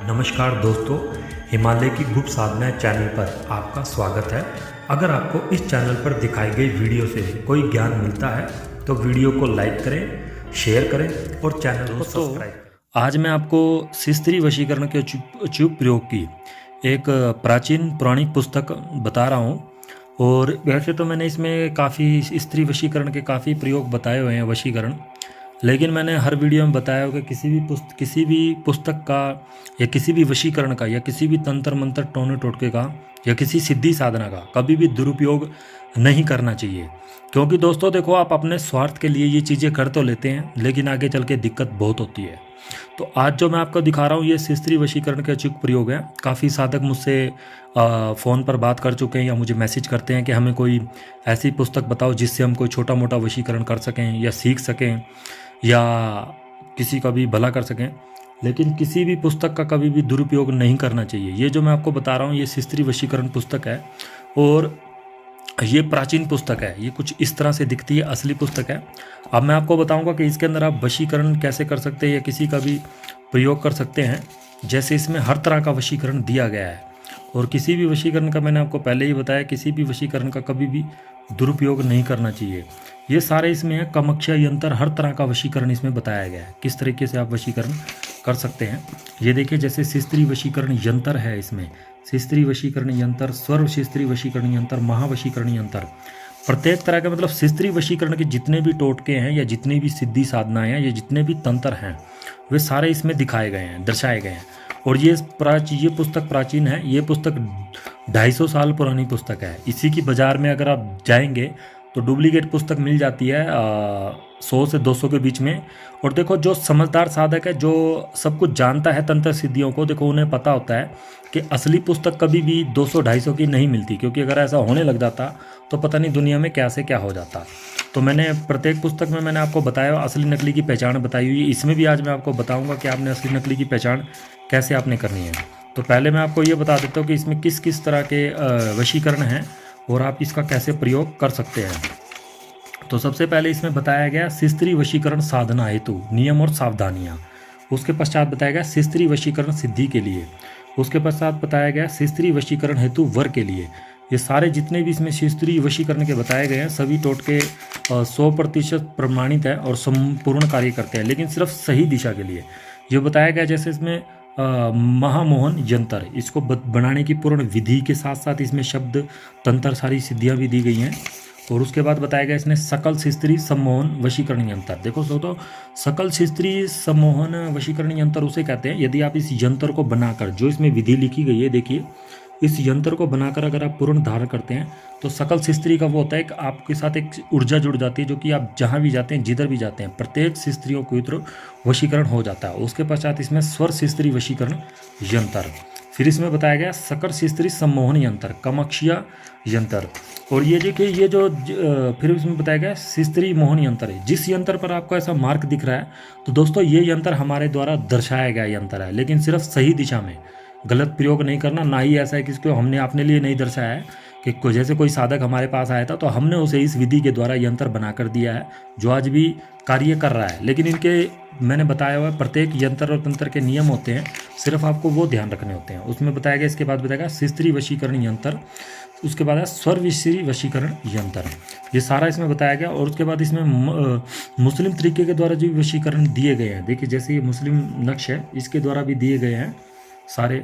नमस्कार दोस्तों, हिमालय की गुप्त साधना चैनल पर आपका स्वागत है। अगर आपको इस चैनल पर दिखाई गई वीडियो से कोई ज्ञान मिलता है तो वीडियो को लाइक करें, शेयर करें और चैनल को सब्सक्राइब करें। आज मैं आपको स्त्री वशीकरण के अचूक प्रयोग की एक प्राचीन पौराणिक पुस्तक बता रहा हूँ। और वैसे तो मैंने इसमें काफ़ी स्त्री वशीकरण के काफ़ी प्रयोग बताए हुए हैं, वशीकरण, लेकिन मैंने हर वीडियो में बताया हो कि किसी भी पुस्तक का या किसी भी वशीकरण का या किसी भी तंत्र मंत्र टोने टोटके का या किसी सिद्धि साधना का कभी भी दुरुपयोग नहीं करना चाहिए। क्योंकि दोस्तों देखो, आप अपने स्वार्थ के लिए ये चीज़ें कर तो लेते हैं, लेकिन आगे चल के दिक्कत बहुत होती है। तो आज जो मैं आपको दिखा रहा हूँ ये स्त्री वशीकरण के अचूक प्रयोग है। काफ़ी साधक मुझसे फ़ोन पर बात कर चुके हैं या मुझे मैसेज करते हैं कि हमें कोई ऐसी पुस्तक बताओ जिससे हम कोई छोटा मोटा वशीकरण कर सकें या सीख सकें या किसी का भी भला कर सकें। लेकिन किसी भी पुस्तक का कभी भी दुरुपयोग नहीं करना चाहिए। ये जो मैं आपको बता रहा हूँ ये स्त्री वशीकरण पुस्तक है और ये प्राचीन पुस्तक है। ये कुछ इस तरह से दिखती है, असली पुस्तक है। अब मैं आपको बताऊंगा कि इसके अंदर आप वशीकरण कैसे कर सकते हैं या किसी का भी प्रयोग कर सकते हैं। जैसे इसमें हर तरह का वशीकरण दिया गया है और किसी भी वशीकरण का, मैंने आपको पहले ही बताया, किसी भी वशीकरण का कभी भी दुरुपयोग नहीं करना चाहिए। ये सारे इसमें है, कामाख्या यंत्र, हर तरह का वशीकरण इसमें बताया गया है, किस तरीके से आप वशीकरण कर सकते हैं। ये देखिए, जैसे स्त्री वशीकरण यंत्र है, इसमें स्त्री वशीकरण यंत्र, स्वर स्त्री वशीकरण यंत्र, महावशीकरण यंत्र, प्रत्येक तरह के मतलब स्त्री वशीकरण के जितने भी टोटके हैं या जितनी भी सिद्धि साधनाएं हैं या जितने भी तंत्र हैं वे सारे इसमें दिखाए गए हैं, दर्शाए गए हैं। और ये पुस्तक प्राचीन है। ये पुस्तक 250 साल पुरानी पुस्तक है। इसी की बाज़ार में अगर आप जाएंगे तो डुप्लीकेट पुस्तक मिल जाती है 100 से 200 के बीच में। और देखो, जो समझदार साधक है, जो सब कुछ जानता है तंत्र सिद्धियों को, देखो उन्हें पता होता है कि असली पुस्तक कभी भी 200-250 की नहीं मिलती। क्योंकि अगर ऐसा होने लग जाता तो पता नहीं दुनिया में क्या से क्या हो जाता। तो मैंने प्रत्येक पुस्तक में मैंने आपको बताया, असली नकली की पहचान बताई हुई है। इसमें भी आज मैं आपको बताऊंगा कि आपने असली नकली की पहचान कैसे आपने करनी है। तो पहले मैं आपको ये बता देता हूँ कि इसमें किस किस तरह के वशीकरण हैं और आप इसका कैसे प्रयोग कर सकते हैं। तो सबसे पहले इसमें बताया गया स्त्री वशीकरण साधना हेतु नियम और सावधानियाँ। उसके पश्चात बताया गया स्त्री वशीकरण सिद्धि के लिए। उसके पश्चात बताया गया स्त्री वशीकरण हेतु वर के लिए। ये सारे जितने भी इसमें स्त्री वशीकरण के बताए गए हैं सभी टोटके 100% प्रमाणित है और संपूर्ण कार्य करते हैं, लेकिन सिर्फ सही दिशा के लिए। ये बताया गया जैसे इसमें महामोहन यंत्र, इसको बनाने की पूर्ण विधि के साथ साथ इसमें शब्द तंत्र सारी सिद्धियां भी दी गई हैं। और उसके बाद बताया गया इसने सकल स्त्री सम्मोहन वशीकरण यंत्र। देखो तो सकल स्त्री सम्मोहन वशीकरण यंत्र उसे कहते हैं यदि आप इस यंत्र को बनाकर, जो इसमें विधि लिखी गई है, देखिए इस यंत्र को बनाकर अगर आप पूर्ण धारण करते हैं तो सकल स्त्री का वो होता है कि आपके साथ एक ऊर्जा जुड़ जाती है, जो कि आप जहाँ भी जाते हैं, जिधर भी जाते हैं, प्रत्येक स्त्रियों को वशीकरण हो जाता है। उसके पश्चात इसमें स्वर स्त्री वशीकरण यंत्र। फिर इसमें बताया गया सकल स्त्री सम्मोहन यंत्र, कामाख्या यंत्र। और ये देखिए, ये जो फिर इसमें बताया गया स्त्री मोहन यंत्र है। जिस यंत्र पर आपको ऐसा मार्क दिख रहा है तो दोस्तों ये यंत्र हमारे द्वारा दर्शाया गया यंत्र है, लेकिन सिर्फ सही दिशा में, गलत प्रयोग नहीं करना। ना ही ऐसा है कि इसको हमने अपने लिए नहीं दर्शाया है कि जैसे कोई साधक हमारे पास आया था तो हमने उसे इस विधि के द्वारा यंत्र बनाकर दिया है जो आज भी कार्य कर रहा है। लेकिन इनके मैंने बताया हुआ प्रत्येक यंत्र और तंत्र के नियम होते हैं, सिर्फ आपको वो ध्यान रखने होते हैं। उसमें बताया गया, इसके बाद बताया गया स्त्री वशीकरण यंत्र, उसके बाद है स्वर स्त्री वशीकरण यंत्र। ये सारा इसमें बताया गया। और उसके बाद इसमें मुस्लिम तरीके के द्वारा जो वशीकरण दिए गए हैं, देखिए जैसे ये मुस्लिम नक्श है, इसके द्वारा भी दिए गए हैं सारे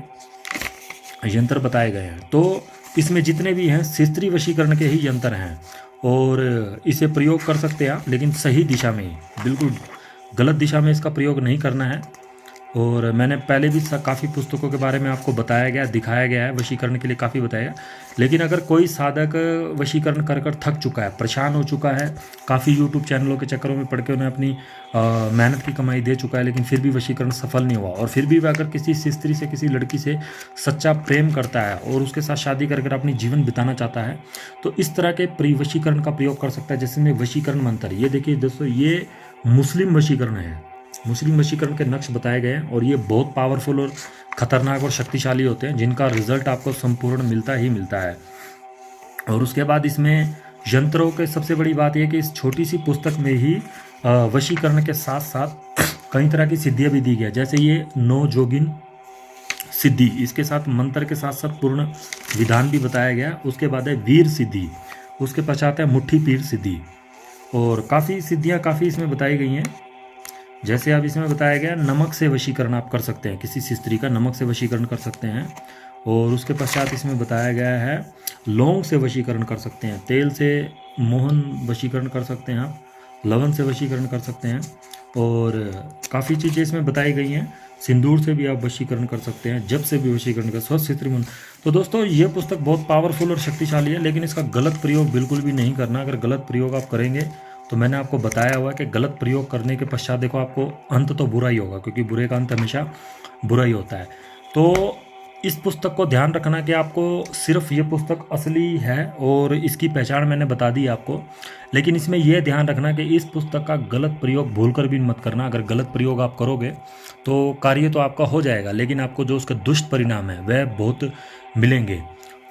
यंत्र बताए गए हैं। तो इसमें जितने भी हैं स्त्री वशीकरण के ही यंत्र हैं और इसे प्रयोग कर सकते हैं आप, लेकिन सही दिशा में ही, बिल्कुल गलत दिशा में इसका प्रयोग नहीं करना है। और मैंने पहले भी काफ़ी पुस्तकों के बारे में आपको बताया गया, दिखाया गया है, वशीकरण के लिए काफ़ी बताया। लेकिन अगर कोई साधक वशीकरण कर कर थक चुका है, परेशान हो चुका है, काफ़ी यूट्यूब चैनलों के चक्करों में पड़ के उन्हें अपनी मेहनत की कमाई दे चुका है, लेकिन फिर भी वशीकरण सफल नहीं हुआ, और फिर भी वह अगर किसी स्त्री से, किसी लड़की से सच्चा प्रेम करता है और उसके साथ शादी कर अपनी जीवन बिताना चाहता है, तो इस तरह के वशीकरण का प्रयोग कर सकता है। जैसे में वशीकरण मंत्र, ये देखिए दोस्तों, ये मुस्लिम वशीकरण है। मुस्लिम वशीकरण के नक्श बताए गए हैं और ये बहुत पावरफुल और खतरनाक और शक्तिशाली होते हैं, जिनका रिजल्ट आपको संपूर्ण मिलता ही मिलता है। और उसके बाद इसमें यंत्रों के सबसे बड़ी बात यह कि इस छोटी सी पुस्तक में ही वशीकरण के साथ साथ कई तरह की सिद्धियां भी दी गई है। जैसे ये 9 जोगिन सिद्धि, इसके साथ मंत्र के साथ साथ पूर्ण विधान भी बताया गया। उसके बाद है वीर सिद्धि, उसके पश्चात है मुट्ठी पीर सिद्धि। और काफ़ी सिद्धियाँ काफ़ी इसमें बताई गई हैं। जैसे अब इसमें बताया गया नमक से वशीकरण आप कर सकते हैं, किसी स्त्री का नमक से वशीकरण कर सकते हैं। और उसके पश्चात इसमें बताया गया है लौंग से वशीकरण कर सकते हैं, तेल से मोहन वशीकरण कर सकते हैं आप, लवण से वशीकरण कर सकते हैं। और काफ़ी चीज़ें इसमें बताई गई हैं। सिंदूर से भी आप वशीकरण कर सकते हैं, जब से भी वशीकरण कर, स्वस्थ स्त्री मन। तो दोस्तों ये पुस्तक बहुत पावरफुल और शक्तिशाली है, लेकिन इसका गलत प्रयोग बिल्कुल भी नहीं करना। अगर गलत प्रयोग आप करेंगे तो मैंने आपको बताया हुआ है कि गलत प्रयोग करने के पश्चात देखो आपको अंत तो बुरा ही होगा, क्योंकि बुरे का अंत हमेशा बुरा ही होता है। तो इस पुस्तक को ध्यान रखना कि आपको सिर्फ ये पुस्तक असली है और इसकी पहचान मैंने बता दी आपको, लेकिन इसमें यह ध्यान रखना कि इस पुस्तक का गलत प्रयोग भूलकर भी मत करना। अगर गलत प्रयोग आप करोगे तो कार्य तो आपका हो जाएगा, लेकिन आपको जो उसके दुष्ट परिणाम है वह बहुत मिलेंगे।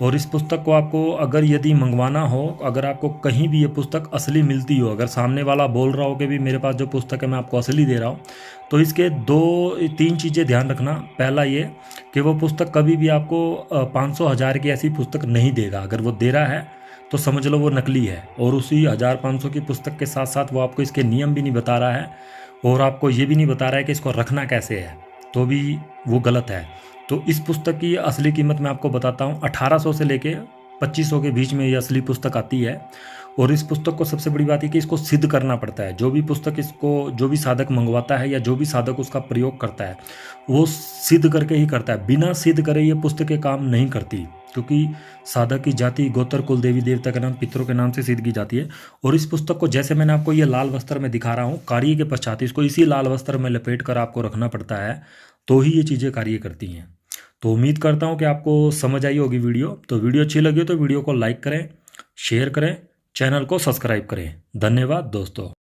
और इस पुस्तक को आपको अगर यदि मंगवाना हो, अगर आपको कहीं भी ये पुस्तक असली मिलती हो, अगर सामने वाला बोल रहा हो कि भी मेरे पास जो पुस्तक है मैं आपको असली दे रहा हूँ, तो इसके 2-3 चीज़ें ध्यान रखना। पहला ये कि वो पुस्तक कभी भी आपको 500-1000 की ऐसी पुस्तक नहीं देगा। अगर वो दे रहा है तो समझ लो वो नकली है, और उसी 1000-500 की पुस्तक के साथ साथ वो आपको इसके नियम भी नहीं बता रहा है और आपको ये भी नहीं बता रहा है कि इसको रखना कैसे है, तो भी वो गलत है। तो इस पुस्तक की असली कीमत मैं आपको बताता हूँ, 1800 से लेके 2500 के बीच में ये असली पुस्तक आती है। और इस पुस्तक को सबसे बड़ी बात है कि इसको सिद्ध करना पड़ता है। जो भी पुस्तक इसको जो भी साधक मंगवाता है या जो भी साधक उसका प्रयोग करता है वो सिद्ध करके ही करता है। बिना सिद्ध करे ये पुस्तकें काम नहीं करती, क्योंकि साधक की जाति गोत्र कुल देवी देवता के नाम पितरों के नाम से सिद्ध की जाती है। और इस पुस्तक को जैसे मैंने आपको ये लाल वस्त्र में दिखा रहा हूँ, कार्य के पश्चात इसको इसी लाल वस्त्र में लपेट कर आपको रखना पड़ता है, तो ही ये चीज़ें कार्य करती हैं। तो उम्मीद करता हूँ कि आपको समझ आई होगी वीडियो। तो वीडियो अच्छी लगी हो तो वीडियो को लाइक करें, शेयर करें, चैनल को सब्सक्राइब करें। धन्यवाद दोस्तों।